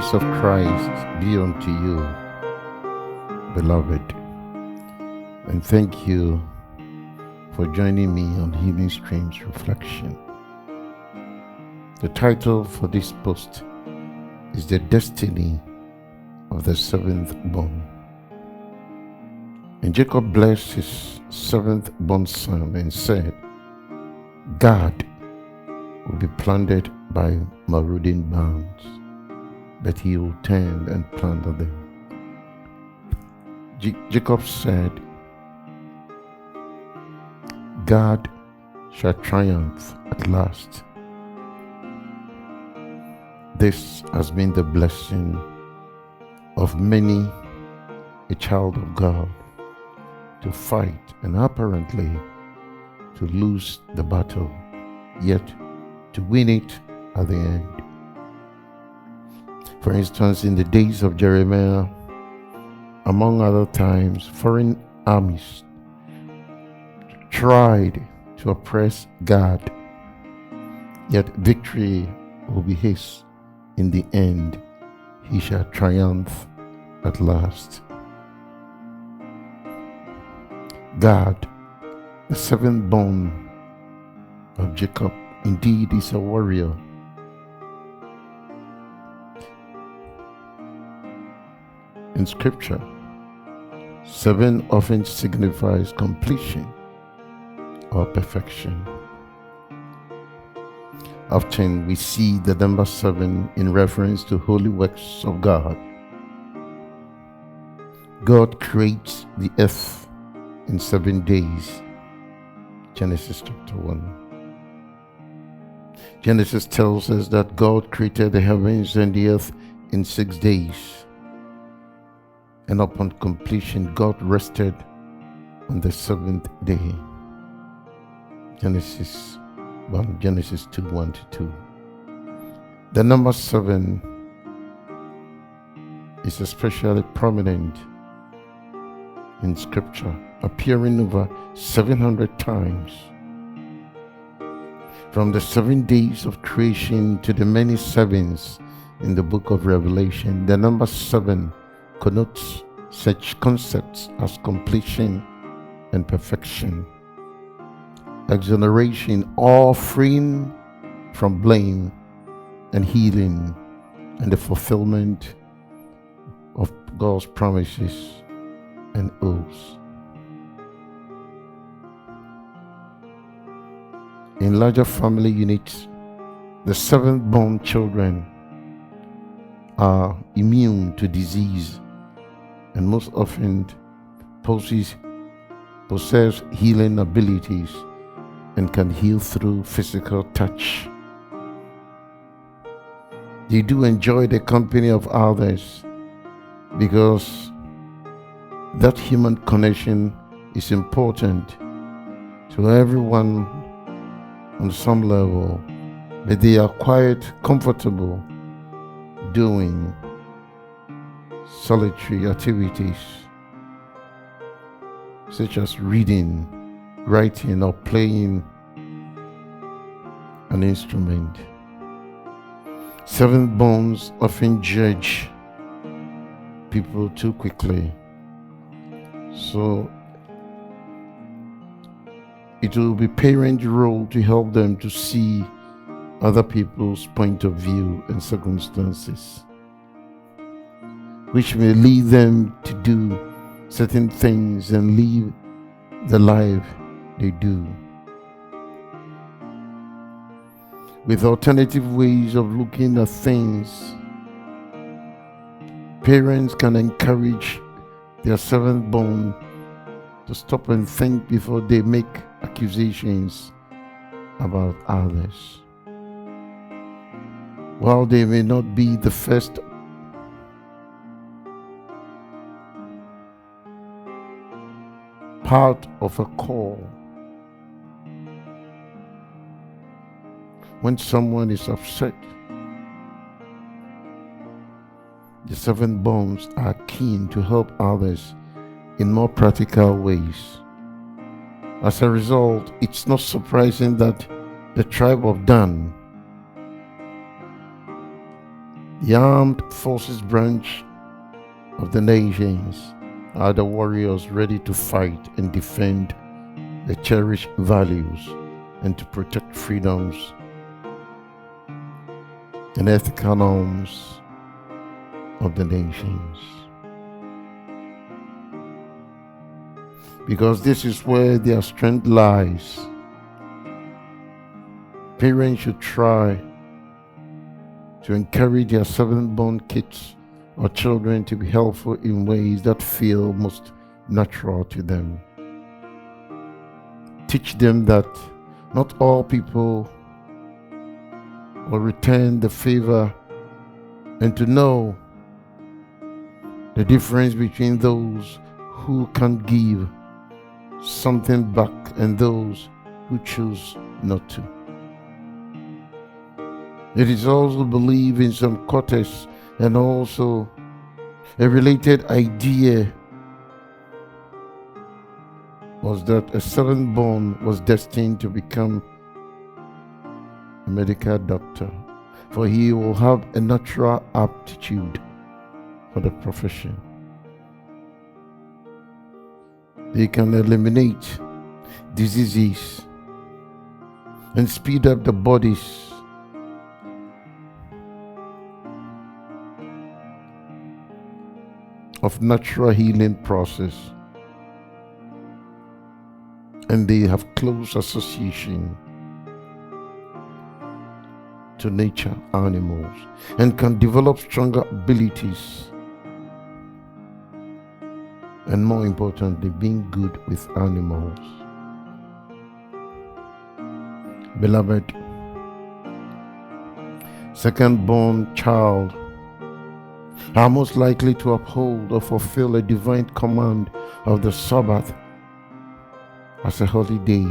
grace of Christ be unto you, beloved, and thank you for joining me on Healing Streams Reflection. The title for this post is The Destiny of the Seventh Born. And Jacob blessed his seventh born son and said, God will be plundered by marauding bands, but he will tend and plunder them. Jacob said, God shall triumph at last. This has been the blessing of many a child of God, to fight and apparently to lose the battle, yet to win it at the end. For instance, in the days of Jeremiah, among other times, foreign armies tried to oppress God, yet victory will be his. In the end, he shall triumph at last. God, the seventh born of Jacob, indeed is a warrior. In scripture, 7 often signifies completion or perfection. Often we see the number 7 in reference to holy works of God. God creates the earth in 7 days. Genesis chapter 1. Genesis tells us that God created the heavens and the earth in 6 days. And upon completion, God rested on the 7th day. Genesis 2, 1-2. The number 7 is especially prominent in scripture, appearing over 700 times. From the 7 days of creation to the many sevens in the book of Revelation, the number 7 connotes such concepts as completion and perfection, exoneration, or freeing from blame, and healing, and the fulfillment of God's promises and oaths. In larger family units, the seventh born children are immune to disease and most often possess healing abilities and can heal through physical touch. They do enjoy the company of others because that human connection is important to everyone on some level, but they are quite comfortable doing solitary activities such as reading, writing, or playing an instrument. Seventh borns often judge people too quickly, so it will be parents' role to help them to see other people's point of view and circumstances, which may lead them to do certain things and live the life they do. With alternative ways of looking at things, parents can encourage their seventh born to stop and think before they make accusations about others. While they may not be the first part of a call, when someone is upset, the seven bones are keen to help others in more practical ways. As a result, it's not surprising that the tribe of Dan The armed forces branch of the nations are the warriors ready to fight and defend the cherished values and to protect freedoms and ethical norms of the nations. Because this is where their strength lies. Parents should try to encourage their seven-born kids or children to be helpful in ways that feel most natural to them. Teach them that not all people will return the favor, and to know the difference between those who can give something back and those who choose not to. It is also believed in some quarters, and also a related idea was that a seventh-born was destined to become a medical doctor, for he will have a natural aptitude for the profession. They can eliminate diseases and speed up the body's of natural healing process, and they have close association to nature animals and can develop stronger abilities, and more importantly, being good with animals. Beloved, second-born child are most likely to uphold or fulfill a divine command of the Sabbath as a holy day,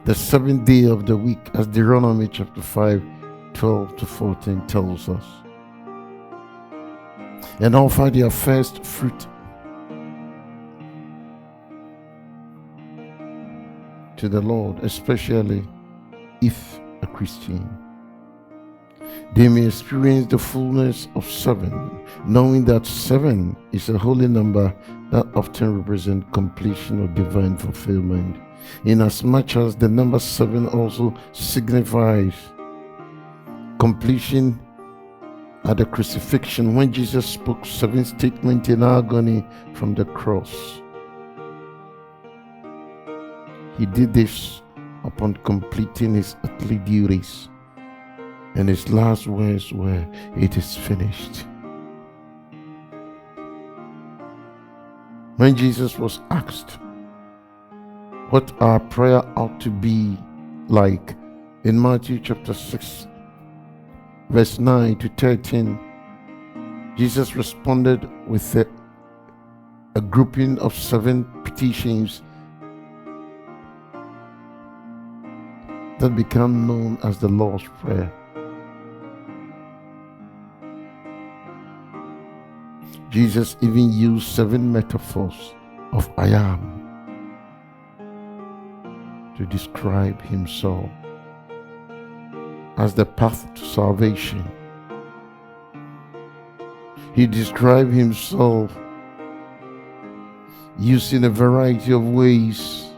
the seventh day of the week, as Deuteronomy chapter 5, 12 to 14 tells us, and offer their first fruit to the Lord, especially if a Christian. They may experience the fullness of seven, knowing that seven is a holy number that often represents completion or divine fulfillment, inasmuch as the number seven also signifies completion at the crucifixion, when Jesus spoke seven statements in agony from the cross. He did this upon completing his earthly duties, and his last words were, "It is finished." When Jesus was asked what our prayer ought to be like in Matthew chapter 6, verse 9 to 13, Jesus responded with a grouping of seven petitions that become known as the Lord's Prayer. Jesus even used seven metaphors of I am to describe himself as the path to salvation. He described himself using a variety of ways,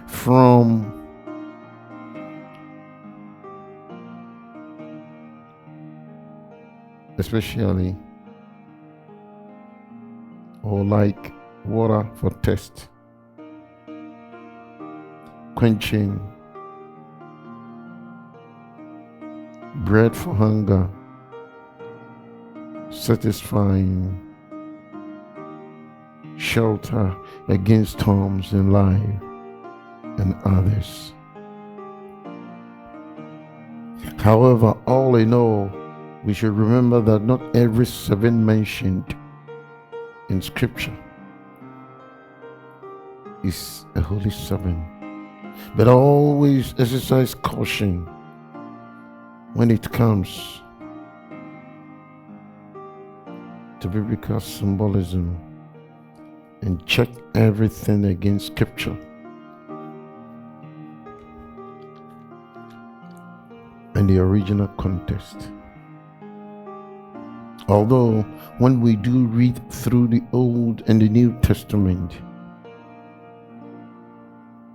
from especially or like water for thirst, quenching, bread for hunger, satisfying, shelter against storms in life, and others. However, all in all, we should remember that not every seven mentioned in Scripture is a holy seven, but always exercise caution when it comes to biblical symbolism, and check everything against Scripture and the original context. Although when we do read through the Old and the New Testament,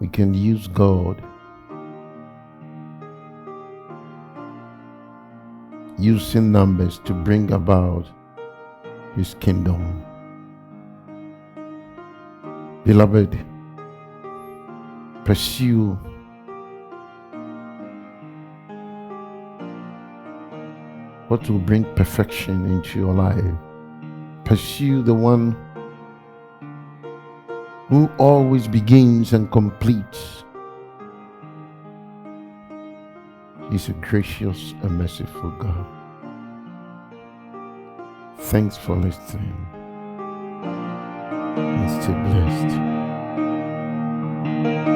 we can use God using numbers to bring about His kingdom. Beloved, pursue what will bring perfection into your life. Pursue the one who always begins and completes. He's a gracious and merciful God. Thanks for listening. And stay blessed.